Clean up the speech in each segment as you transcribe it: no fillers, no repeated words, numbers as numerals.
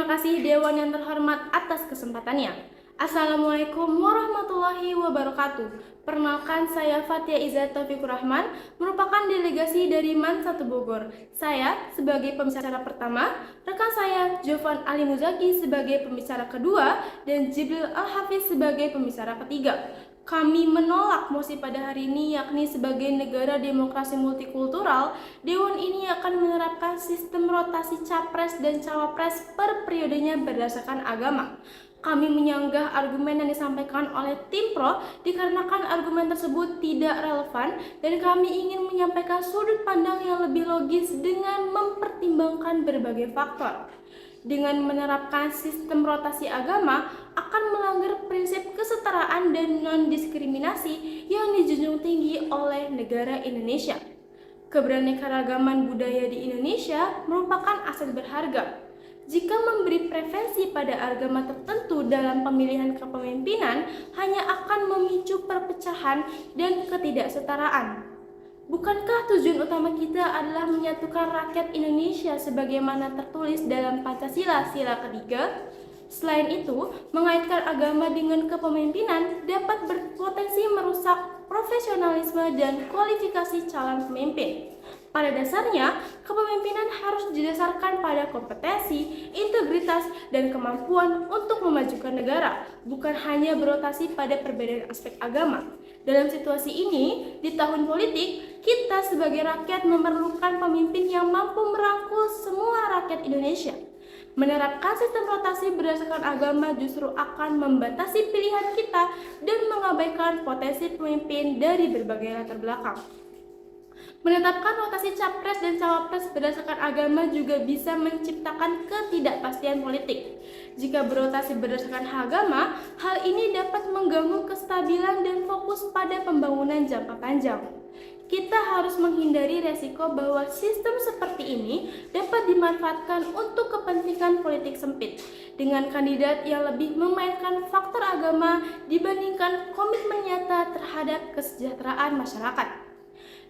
Terima kasih Dewan yang terhormat atas kesempatannya. Assalamualaikum warahmatullahi wabarakatuh. Perkenalkan, saya Fatia Izzat Taufikur Rahman, merupakan delegasi dari MAN 1 Bogor. Saya sebagai pembicara pertama, rekan saya Jovan Ali Muzaki sebagai pembicara kedua, dan Jibril Al-Hafiz sebagai pembicara ketiga. Kami menolak mosi pada hari ini, yakni sebagai negara demokrasi multikultural, Dewan ini akan menerapkan sistem rotasi capres dan cawapres per periodenya berdasarkan agama. Kami menyanggah argumen yang disampaikan oleh tim pro dikarenakan argumen tersebut tidak relevan, dan kami ingin menyampaikan sudut pandang yang lebih logis dengan mempertimbangkan berbagai faktor. Dengan menerapkan sistem rotasi agama akan melanggar prinsip kesetaraan dan non-diskriminasi yang dijunjung tinggi oleh negara Indonesia. Keberaneka-ragaman budaya di Indonesia merupakan aset berharga. Jika memberi preferensi pada agama tertentu dalam pemilihan kepemimpinan, hanya akan memicu perpecahan dan ketidaksetaraan. Bukankah tujuan utama kita adalah menyatukan rakyat Indonesia sebagaimana tertulis dalam Pancasila sila ketiga? Selain itu, mengaitkan agama dengan kepemimpinan dapat berpotensi merusak profesionalisme dan kualifikasi calon pemimpin. Pada dasarnya, kepemimpinan harus didasarkan pada kompetensi, integritas, dan kemampuan untuk memajukan negara, bukan hanya berotasi pada perbedaan aspek agama. Dalam situasi ini, di tahun politik, kita sebagai rakyat memerlukan pemimpin yang mampu merangkul semua rakyat Indonesia. Menerapkan sistem rotasi berdasarkan agama justru akan membatasi pilihan kita dan mengabaikan potensi pemimpin dari berbagai latar belakang. Menetapkan rotasi capres dan cawapres berdasarkan agama juga bisa menciptakan ketidakpastian politik. Jika berotasi berdasarkan agama, hal ini dapat mengganggu kestabilan dan fokus pada pembangunan jangka panjang. Kita harus menghindari resiko bahwa sistem seperti ini dapat dimanfaatkan untuk kepentingan politik sempit, dengan kandidat yang lebih memainkan faktor agama dibandingkan komitmen nyata terhadap kesejahteraan masyarakat.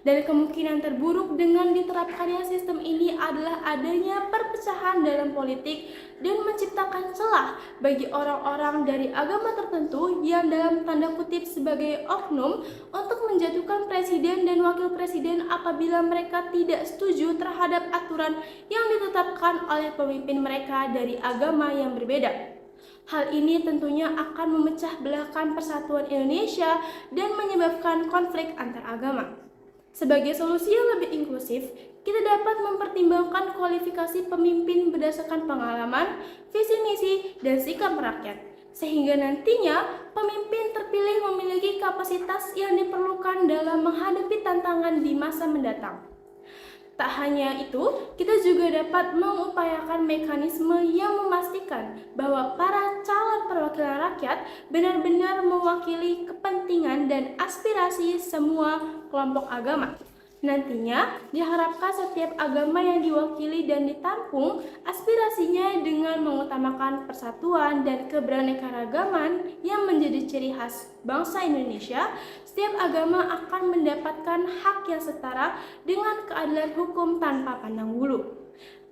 Dan kemungkinan terburuk dengan diterapkannya sistem ini adalah adanya perpecahan dalam politik dan menciptakan celah bagi orang-orang dari agama tertentu yang dalam tanda kutip sebagai oknum untuk menjatuhkan presiden dan wakil presiden apabila mereka tidak setuju terhadap aturan yang ditetapkan oleh pemimpin mereka dari agama yang berbeda. Hal ini tentunya akan memecah belahkan persatuan Indonesia dan menyebabkan konflik antar agama. Sebagai solusi yang lebih inklusif, kita dapat mempertimbangkan kualifikasi pemimpin berdasarkan pengalaman, visi misi, dan sikap rakyat, sehingga nantinya pemimpin terpilih memiliki kapasitas yang diperlukan dalam menghadapi tantangan di masa mendatang. Tak hanya itu, kita juga dapat mengupayakan mekanisme yang memastikan bahwa para calon perwakilan rakyat benar-benar mewakili kepentingan dan aspirasi semua kelompok agama. Nantinya, diharapkan setiap agama yang diwakili dan ditampung aspirasinya dengan mengutamakan persatuan dan keberaneka-ragaman yang menjadi ciri khas bangsa Indonesia. Setiap agama akan mendapatkan hak yang setara dengan keadilan hukum tanpa pandang bulu.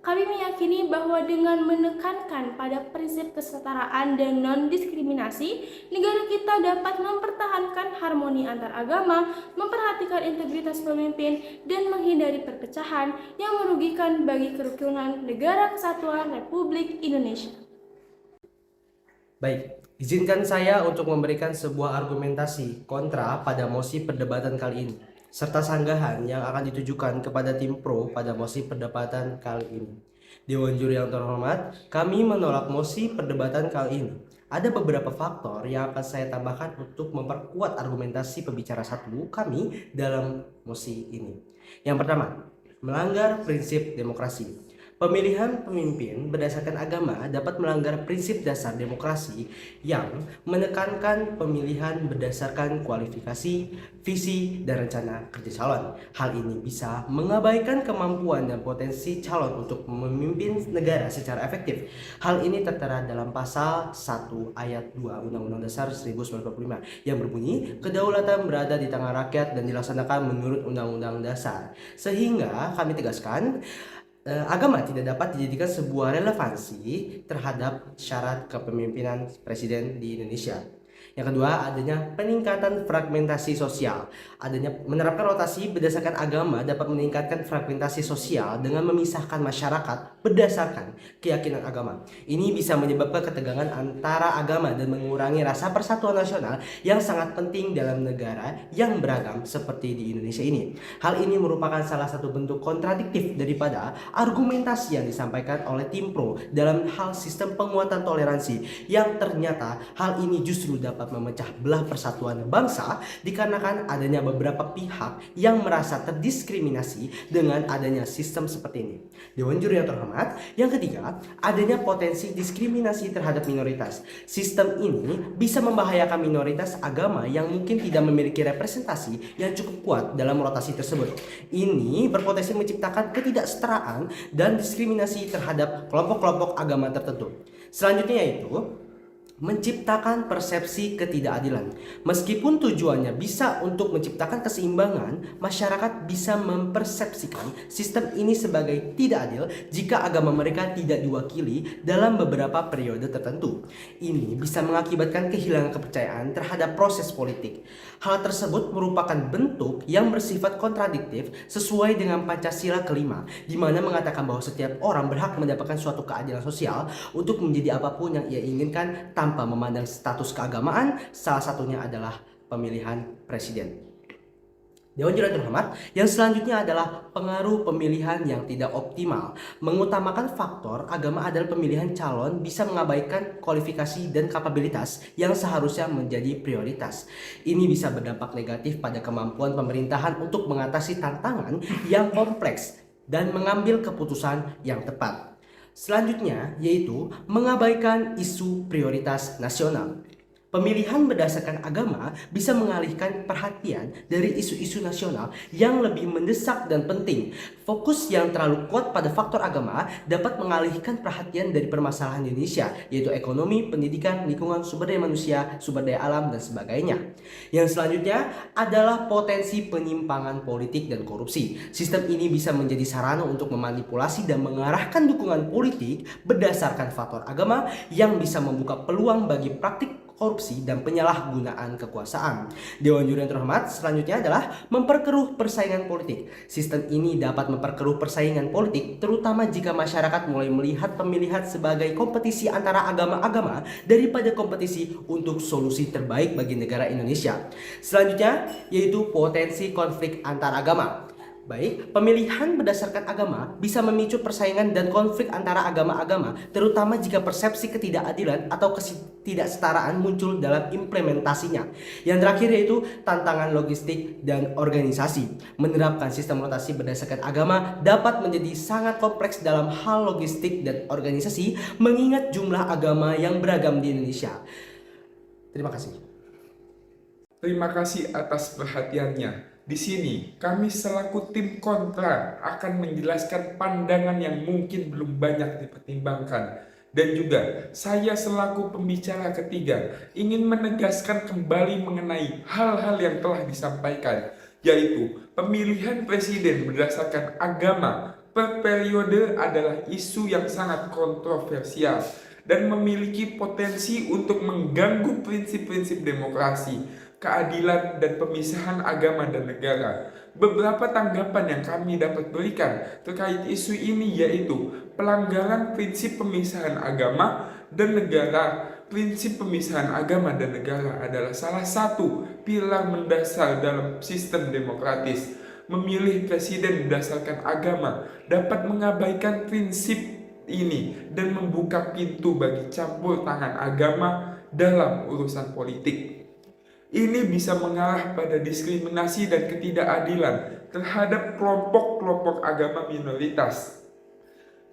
Kami meyakini bahwa dengan menekankan pada prinsip kesetaraan dan non-diskriminasi, negara kita dapat mempertahankan harmoni antar agama, memperhatikan integritas pemimpin, dan menghindari perpecahan yang merugikan bagi kerukunan Negara Kesatuan Republik Indonesia. Baik, izinkan saya untuk memberikan sebuah argumentasi kontra pada mosi perdebatan kali ini, serta sanggahan yang akan ditujukan kepada tim pro pada mosi perdebatan kali ini. Dewan juri yang terhormat, kami menolak mosi perdebatan kali ini. Ada beberapa faktor yang akan saya tambahkan untuk memperkuat argumentasi pembicara satu kami dalam mosi ini. Yang pertama, melanggar prinsip demokrasi. Pemilihan pemimpin berdasarkan agama dapat melanggar prinsip dasar demokrasi yang menekankan pemilihan berdasarkan kualifikasi, visi, dan rencana kerja calon. Hal ini bisa mengabaikan kemampuan dan potensi calon untuk memimpin negara secara efektif. Hal ini tertera dalam pasal 1 ayat 2 Undang-Undang Dasar 1945 yang berbunyi, kedaulatan berada di tangan rakyat dan dilaksanakan menurut Undang-Undang Dasar. Sehingga kami tegaskan, agama tidak dapat dijadikan sebuah relevansi terhadap syarat kepemimpinan presiden di Indonesia. Yang kedua, adanya peningkatan fragmentasi sosial. Adanya menerapkan rotasi berdasarkan agama dapat meningkatkan fragmentasi sosial dengan memisahkan masyarakat berdasarkan keyakinan agama. Ini bisa menyebabkan ketegangan antara agama dan mengurangi rasa persatuan nasional yang sangat penting dalam negara yang beragam seperti di Indonesia ini. Hal ini merupakan salah satu bentuk kontradiktif daripada argumentasi yang disampaikan oleh tim pro dalam hal sistem penguatan toleransi, yang ternyata hal ini justru dapat memecah belah persatuan bangsa dikarenakan adanya beberapa pihak yang merasa terdiskriminasi dengan adanya sistem seperti ini. Dewan Juri yang terhormat, yang ketiga, adanya potensi diskriminasi terhadap minoritas. Sistem ini bisa membahayakan minoritas agama yang mungkin tidak memiliki representasi yang cukup kuat dalam rotasi tersebut. Ini berpotensi menciptakan ketidaksetaraan dan diskriminasi terhadap kelompok-kelompok agama tertentu. Selanjutnya yaitu menciptakan persepsi ketidakadilan. Meskipun tujuannya bisa untuk menciptakan keseimbangan, masyarakat bisa mempersepsikan sistem ini sebagai tidak adil jika agama mereka tidak diwakili dalam beberapa periode tertentu. Ini bisa mengakibatkan kehilangan kepercayaan terhadap proses politik. Hal tersebut merupakan bentuk yang bersifat kontradiktif sesuai dengan Pancasila kelima, di mana mengatakan bahwa setiap orang berhak mendapatkan suatu keadilan sosial untuk menjadi apapun yang ia inginkan tanpa memandang status keagamaan, salah satunya adalah pemilihan presiden. Dewan Juri terhormat, yang selanjutnya adalah pengaruh pemilihan yang tidak optimal. Mengutamakan faktor agama adalah pemilihan calon bisa mengabaikan kualifikasi dan kapabilitas yang seharusnya menjadi prioritas. Ini bisa berdampak negatif pada kemampuan pemerintahan untuk mengatasi tantangan yang kompleks dan mengambil keputusan yang tepat. Selanjutnya yaitu mengabaikan isu prioritas nasional. Pemilihan berdasarkan agama bisa mengalihkan perhatian dari isu-isu nasional yang lebih mendesak dan penting. Fokus yang terlalu kuat pada faktor agama dapat mengalihkan perhatian dari permasalahan Indonesia, yaitu ekonomi, pendidikan, lingkungan, sumber daya manusia, sumber daya alam, dan sebagainya. Yang selanjutnya adalah potensi penyimpangan politik dan korupsi. Sistem ini bisa menjadi sarana untuk memanipulasi dan mengarahkan dukungan politik berdasarkan faktor agama yang bisa membuka peluang bagi praktik korupsi dan penyalahgunaan kekuasaan. Dewan Juri yang terhormat, selanjutnya adalah memperkeruh persaingan politik. Sistem ini dapat memperkeruh persaingan politik, terutama jika masyarakat mulai melihat pemilihan sebagai kompetisi antara agama-agama daripada kompetisi untuk solusi terbaik bagi negara Indonesia. Selanjutnya yaitu potensi konflik antar agama. Baik, pemilihan berdasarkan agama bisa memicu persaingan dan konflik antara agama-agama, terutama jika persepsi ketidakadilan atau ketidaksetaraan muncul dalam implementasinya. Yang terakhir yaitu tantangan logistik dan organisasi. Menerapkan sistem rotasi berdasarkan agama dapat menjadi sangat kompleks dalam hal logistik dan organisasi, mengingat jumlah agama yang beragam di Indonesia. Terima kasih. Terima kasih atas perhatiannya. Di sini, kami selaku tim kontra akan menjelaskan pandangan yang mungkin belum banyak dipertimbangkan. Dan juga, saya selaku pembicara ketiga ingin menegaskan kembali mengenai hal-hal yang telah disampaikan, yaitu pemilihan presiden berdasarkan agama per periode adalah isu yang sangat kontroversial dan memiliki potensi untuk mengganggu prinsip-prinsip demokrasi, keadilan, dan pemisahan agama dan negara. Beberapa tanggapan yang kami dapat berikan terkait isu ini yaitu pelanggaran prinsip pemisahan agama dan negara. Prinsip pemisahan agama dan negara adalah salah satu pilar mendasar dalam sistem demokratis. Memilih presiden berdasarkan agama dapat mengabaikan prinsip ini dan membuka pintu bagi campur tangan agama dalam urusan politik. Ini bisa mengarah pada diskriminasi dan ketidakadilan terhadap kelompok-kelompok agama minoritas.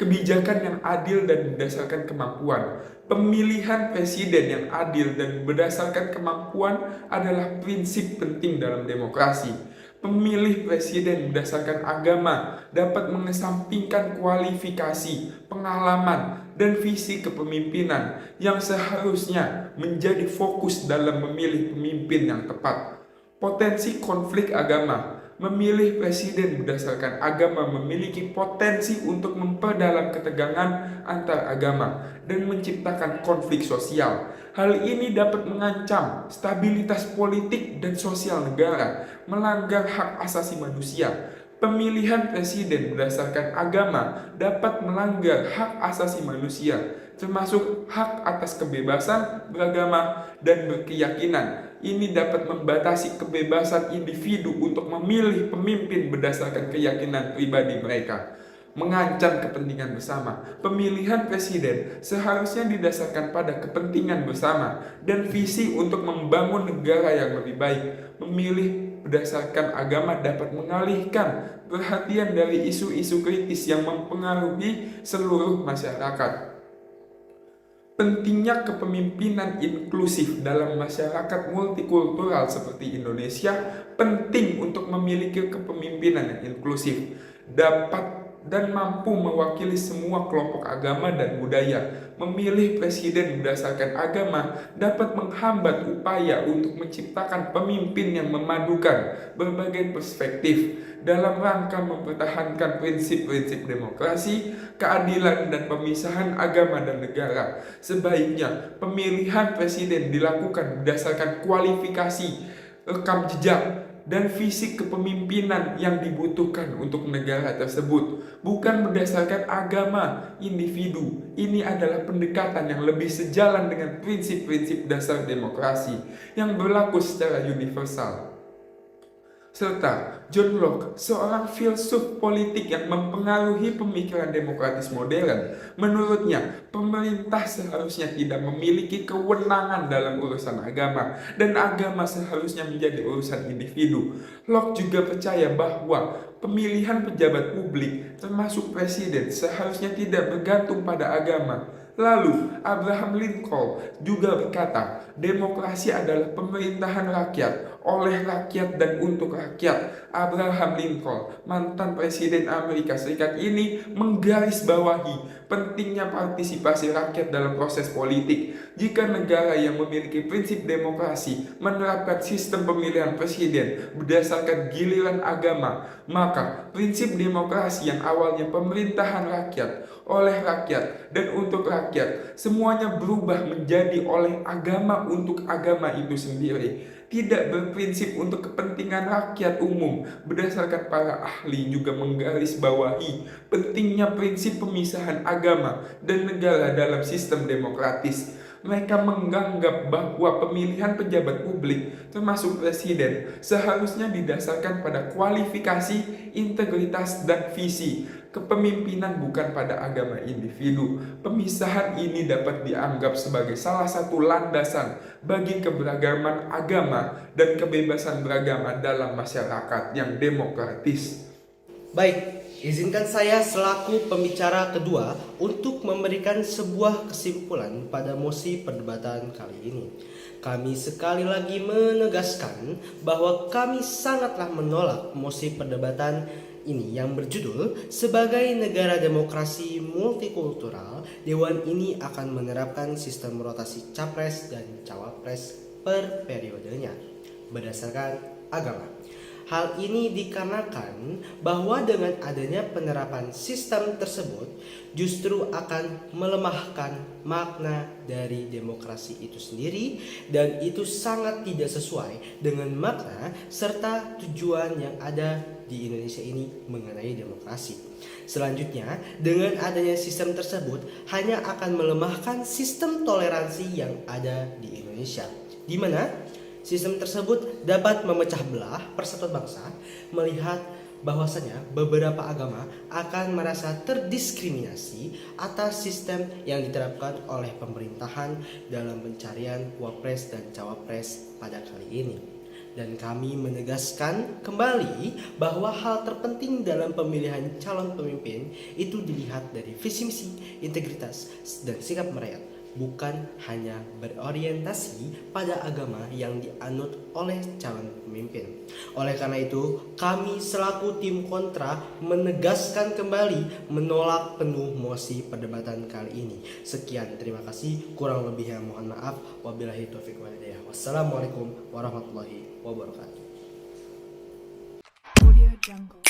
Kebijakan yang adil dan berdasarkan kemampuan. Pemilihan presiden yang adil dan berdasarkan kemampuan adalah prinsip penting dalam demokrasi. Pemilih presiden berdasarkan agama dapat mengesampingkan kualifikasi, pengalaman, dan visi kepemimpinan yang seharusnya menjadi fokus dalam memilih pemimpin yang tepat. Potensi konflik agama. Memilih presiden berdasarkan agama memiliki potensi untuk memperdalam ketegangan antar agama dan menciptakan konflik sosial. Hal ini dapat mengancam stabilitas politik dan sosial negara, melanggar hak asasi manusia. Pemilihan presiden berdasarkan agama dapat melanggar hak asasi manusia, termasuk hak atas kebebasan beragama dan berkeyakinan. Ini dapat membatasi kebebasan individu untuk memilih pemimpin berdasarkan keyakinan pribadi mereka, mengancam kepentingan bersama. Pemilihan presiden seharusnya didasarkan pada kepentingan bersama dan visi untuk membangun negara yang lebih baik. Memilih berdasarkan agama dapat mengalihkan perhatian dari isu-isu kritis yang mempengaruhi seluruh masyarakat. Pentingnya kepemimpinan inklusif dalam masyarakat multikultural seperti Indonesia penting untuk memiliki kepemimpinan yang inklusif, dapat dan mampu mewakili semua kelompok agama dan budaya. Memilih presiden berdasarkan agama dapat menghambat upaya untuk menciptakan pemimpin yang memadukan berbagai perspektif dalam rangka mempertahankan prinsip-prinsip demokrasi, keadilan, dan pemisahan agama dan negara. Sebaiknya pemilihan presiden dilakukan berdasarkan kualifikasi, rekam jejak, dan fisik kepemimpinan yang dibutuhkan untuk negara tersebut, bukan berdasarkan agama individu. Ini adalah pendekatan yang lebih sejalan dengan prinsip-prinsip dasar demokrasi yang berlaku secara universal. Serta John Locke, seorang filsuf politik yang mempengaruhi pemikiran demokratis modern. Menurutnya, pemerintah seharusnya tidak memiliki kewenangan dalam urusan agama, dan agama seharusnya menjadi urusan individu. Locke juga percaya bahwa pemilihan pejabat publik, termasuk presiden, seharusnya tidak bergantung pada agama. Lalu, Abraham Lincoln juga berkata, demokrasi adalah pemerintahan rakyat, oleh rakyat dan untuk rakyat. Abraham Lincoln, mantan presiden Amerika Serikat ini menggarisbawahi pentingnya partisipasi rakyat dalam proses politik. Jika negara yang memiliki prinsip demokrasi menerapkan sistem pemilihan presiden berdasarkan giliran agama, maka prinsip demokrasi yang awalnya pemerintahan rakyat, oleh rakyat, dan untuk rakyat, semuanya berubah menjadi oleh agama untuk agama itu sendiri. Tidak berprinsip untuk kepentingan rakyat umum. Berdasarkan para ahli juga menggarisbawahi pentingnya prinsip pemisahan agama dan negara dalam sistem demokratis. Mereka menganggap bahwa pemilihan pejabat publik, termasuk presiden, seharusnya didasarkan pada kualifikasi, integritas, dan visi kepemimpinan, bukan pada agama individu. Pemisahan ini dapat dianggap sebagai salah satu landasan bagi keberagaman agama dan kebebasan beragama dalam masyarakat yang demokratis. Baik, izinkan saya selaku pembicara kedua untuk memberikan sebuah kesimpulan pada mosi perdebatan kali ini. Kami sekali lagi menegaskan bahwa kami sangatlah menolak mosi perdebatan ini yang berjudul sebagai negara demokrasi multikultural, Dewan ini akan menerapkan sistem rotasi capres dan cawapres per periodenya berdasarkan agama. Hal ini dikarenakan bahwa dengan adanya penerapan sistem tersebut justru akan melemahkan makna dari demokrasi itu sendiri, dan itu sangat tidak sesuai dengan makna serta tujuan yang ada di Indonesia ini mengenai demokrasi. Selanjutnya, dengan adanya sistem tersebut hanya akan melemahkan sistem toleransi yang ada di Indonesia, di mana sistem tersebut dapat memecah belah persatuan bangsa, melihat bahwasanya beberapa agama akan merasa terdiskriminasi atas sistem yang diterapkan oleh pemerintahan dalam pencarian wapres dan cawapres pada kali ini. Dan kami menegaskan kembali bahwa hal terpenting dalam pemilihan calon pemimpin itu dilihat dari visi misi, integritas, dan sikap mereka, bukan hanya berorientasi pada agama yang dianut oleh calon pemimpin. Oleh karena itu, kami selaku tim kontra menegaskan kembali menolak penuh mosi perdebatan kali ini. Sekian, terima kasih. Kurang lebihnya mohon maaf. Wabillahi taufiq wal hidayah. Wassalamualaikum warahmatullahi wabarakatuh. jungle.